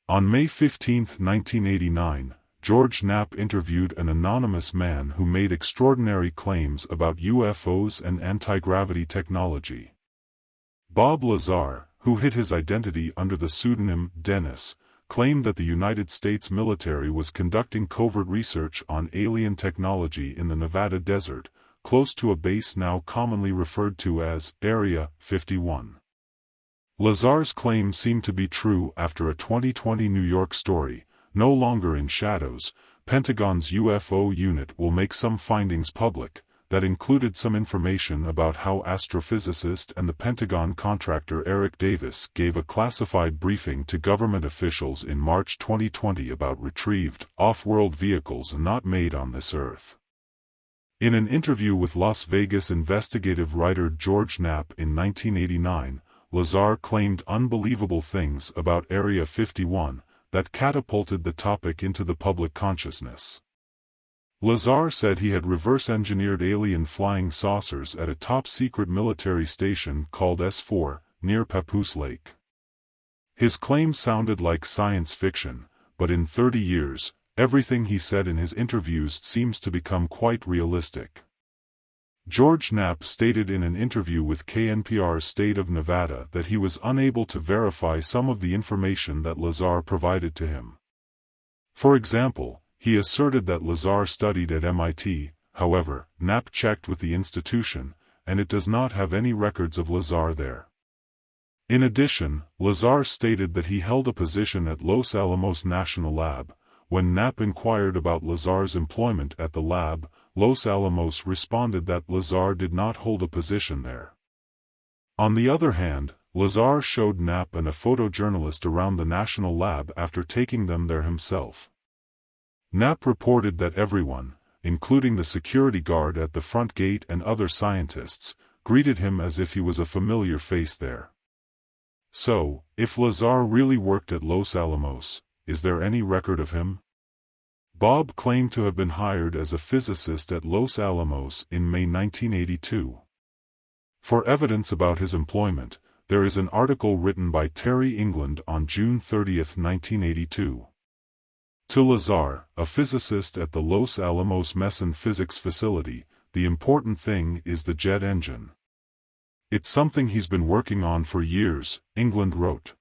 On May 15, 1989, George Knapp interviewed an anonymous man who made extraordinary claims about UFOs and anti-gravity technology. Bob Lazar, who hid his identity under the pseudonym Dennis, claimed that the United States military was conducting covert research on alien technology in the Nevada desert, close to a base now commonly referred to as Area 51. Lazar's claim seemed to be true after a 2020 New York story, No Longer in Shadows, Pentagon's UFO unit will make some findings public, that included some information about how astrophysicist and the Pentagon contractor Eric Davis gave a classified briefing to government officials in March 2020 about retrieved, off-world vehicles not made on this Earth. In an interview with Las Vegas investigative writer George Knapp in 1989, Lazar claimed unbelievable things about Area 51 that catapulted the topic into the public consciousness. Lazar said he had reverse-engineered alien flying saucers at a top-secret military station called S4, near Papoose Lake. His claims sounded like science fiction, but in 30 years, everything he said in his interviews seems to become quite realistic. George Knapp stated in an interview with KNPR's State of Nevada that he was unable to verify some of the information that Lazar provided to him. For example, he asserted that Lazar studied at MIT. However, Knapp checked with the institution, and it does not have any records of Lazar there. In addition, Lazar stated that he held a position at Los Alamos National Lab. When Knapp inquired about Lazar's employment at the lab, Los Alamos responded that Lazar did not hold a position there. On the other hand, Lazar showed Knapp and a photojournalist around the National Lab after taking them there himself. Knapp reported that everyone, including the security guard at the front gate and other scientists, greeted him as if he was a familiar face there. So, if Lazar really worked at Los Alamos, is there any record of him? Bob claimed to have been hired as a physicist at Los Alamos in May 1982. For evidence about his employment, there is an article written by Terry England on June 30, 1982. To Lazar, a physicist at the Los Alamos Meson Physics Facility, the important thing is the jet engine. It's something he's been working on for years, England wrote.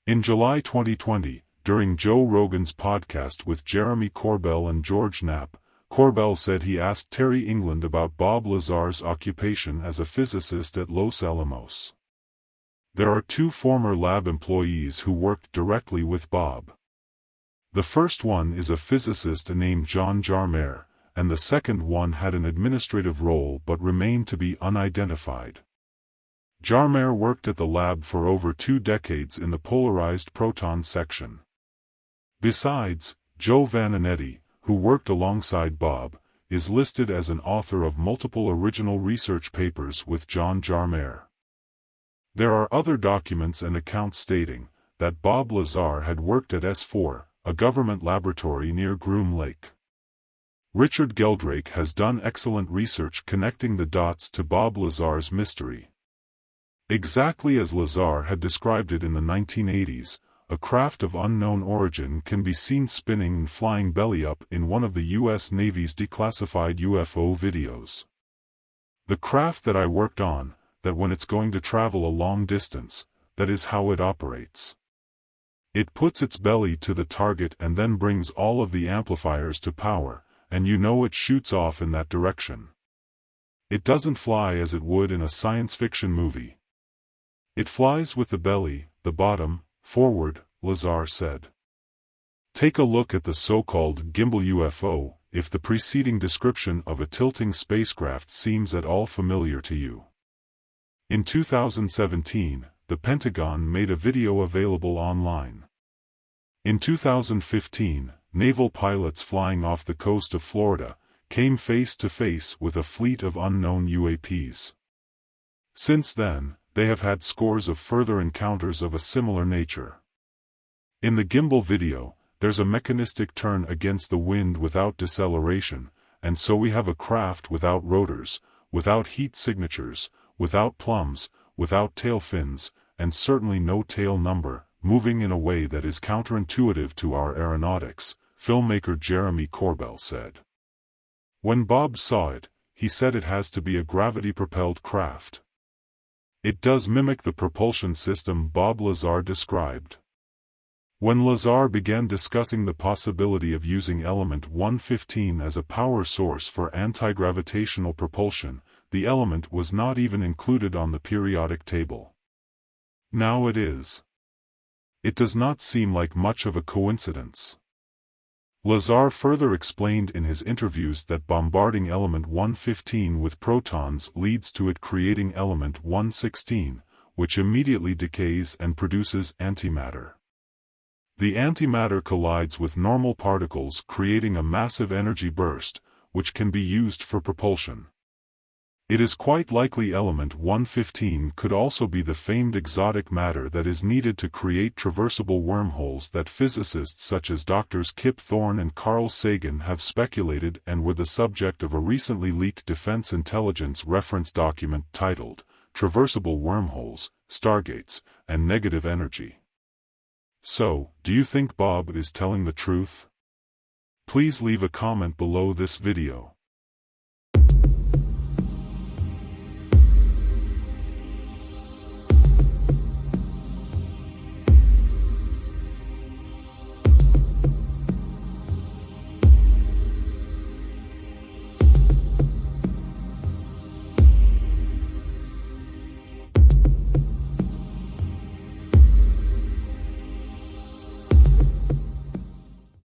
In July 2020, during Joe Rogan's podcast with Jeremy Corbell and George Knapp, Corbell said he asked Terry England about Bob Lazar's occupation as a physicist at Los Alamos. There are two former lab employees who worked directly with Bob. The first one is a physicist named John Jarmer, and the second one had an administrative role but remained to be unidentified. Jarmer worked at the lab for over 2 decades in the polarized proton section. Besides, Joe Vananetti, who worked alongside Bob, is listed as an author of multiple original research papers with John Jarmer. There are other documents and accounts stating that Bob Lazar had worked at S4, a government laboratory near Groom Lake. Richard Geldrake has done excellent research connecting the dots to Bob Lazar's mystery. Exactly as Lazar had described it in the 1980s, a craft of unknown origin can be seen spinning and flying belly-up in one of the U.S. Navy's declassified UFO videos. The craft that I worked on, that when it's going to travel a long distance, that is how it operates. It puts its belly to the target and then brings all of the amplifiers to power, and you know it shoots off in that direction. It doesn't fly as it would in a science fiction movie. It flies with the belly, the bottom, forward, Lazar said. Take a look at the so-called gimbal UFO, if the preceding description of a tilting spacecraft seems at all familiar to you. In 2017, the Pentagon made a video available online. In 2015, naval pilots flying off the coast of Florida came face to face with a fleet of unknown UAPs. Since then, they have had scores of further encounters of a similar nature. In the gimbal video, there's a mechanistic turn against the wind without deceleration, and so we have a craft without rotors, without heat signatures, without plumes, without tail fins, and certainly no tail number, moving in a way that is counterintuitive to our aeronautics, filmmaker Jeremy Corbell said. When Bob saw it, he said it has to be a gravity-propelled craft. It does mimic the propulsion system Bob Lazar described. When Lazar began discussing the possibility of using element 115 as a power source for anti-gravitational propulsion, the element was not even included on the periodic table. Now it is. It does not seem like much of a coincidence. Lazar further explained in his interviews that bombarding element 115 with protons leads to it creating element 116, which immediately decays and produces antimatter. The antimatter collides with normal particles, creating a massive energy burst, which can be used for propulsion. It is quite likely element 115 could also be the famed exotic matter that is needed to create traversable wormholes that physicists such as Drs. Kip Thorne and Carl Sagan have speculated and were the subject of a recently leaked Defense Intelligence reference document titled, Traversable Wormholes, Stargates, and Negative Energy. So, do you think Bob is telling the truth? Please leave a comment below this video.